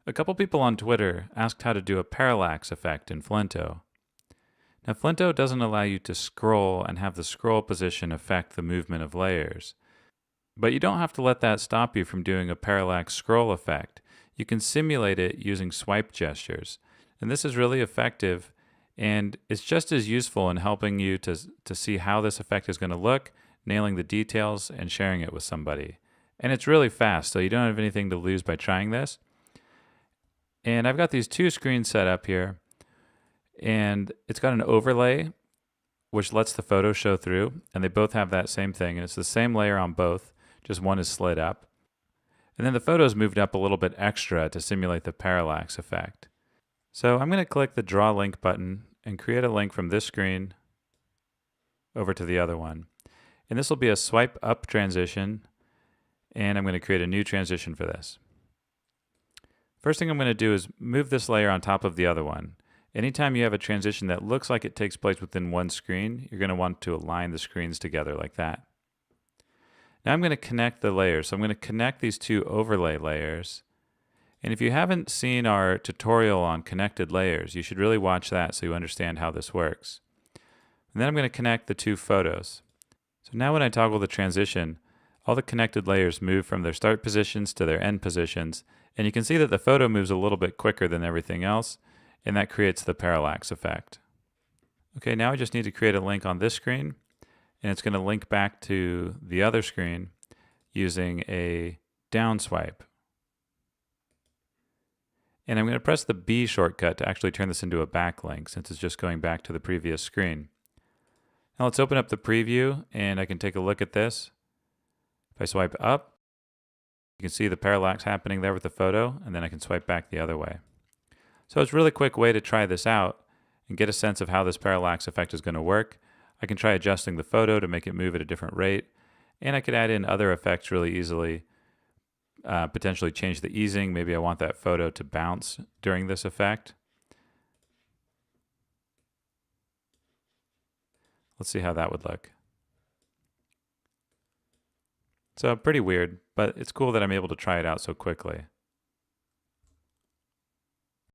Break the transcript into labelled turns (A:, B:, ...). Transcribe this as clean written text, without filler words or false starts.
A: A couple people on Twitter asked how to do a parallax effect in Flinto. Now, Flinto doesn't allow you to scroll and have the scroll position affect the movement of layers. But you don't have to let that stop you from doing a parallax scroll effect. You can simulate it using swipe gestures. And this is really effective, and it's just as useful in helping you to see how this effect is going to look, nailing the details, and sharing it with somebody. And it's really fast, so you don't have anything to lose by trying this. And I've got these two screens set up here, and it's got an overlay which lets the photo show through, and they both have that same thing, and it's the same layer on both, just one is slid up. And then the photo's moved up a little bit extra to simulate the parallax effect. So I'm going to click the Draw Link button and create a link from this screen over to the other one. And this will be a swipe up transition, and I'm going to create a new transition for this. First thing I'm going to do is move this layer on top of the other one. Anytime you have a transition that looks like it takes place within one screen, you're going to want to align the screens together like that. Now I'm going to connect the layers. So I'm going to connect these two overlay layers. And if you haven't seen our tutorial on connected layers, you should really watch that so you understand how this works. And then I'm going to connect the two photos. So now when I toggle the transition, all the connected layers move from their start positions to their end positions. And you can see that the photo moves a little bit quicker than everything else, and that creates the parallax effect. Okay, now I just need to create a link on this screen, and it's going to link back to the other screen using a down swipe. And I'm going to press the B shortcut to actually turn this into a backlink since it's just going back to the previous screen. Now let's open up the preview and I can take a look at this. If I swipe up, you can see the parallax happening there with the photo, and then I can swipe back the other way. So it's a really quick way to try this out and get a sense of how this parallax effect is going to work. I can try adjusting the photo to make it move at a different rate, and I could add in other effects really easily, potentially change the easing. Maybe I want that photo to bounce during this effect. Let's see how that would look. So pretty weird, but it's cool that I'm able to try it out so quickly.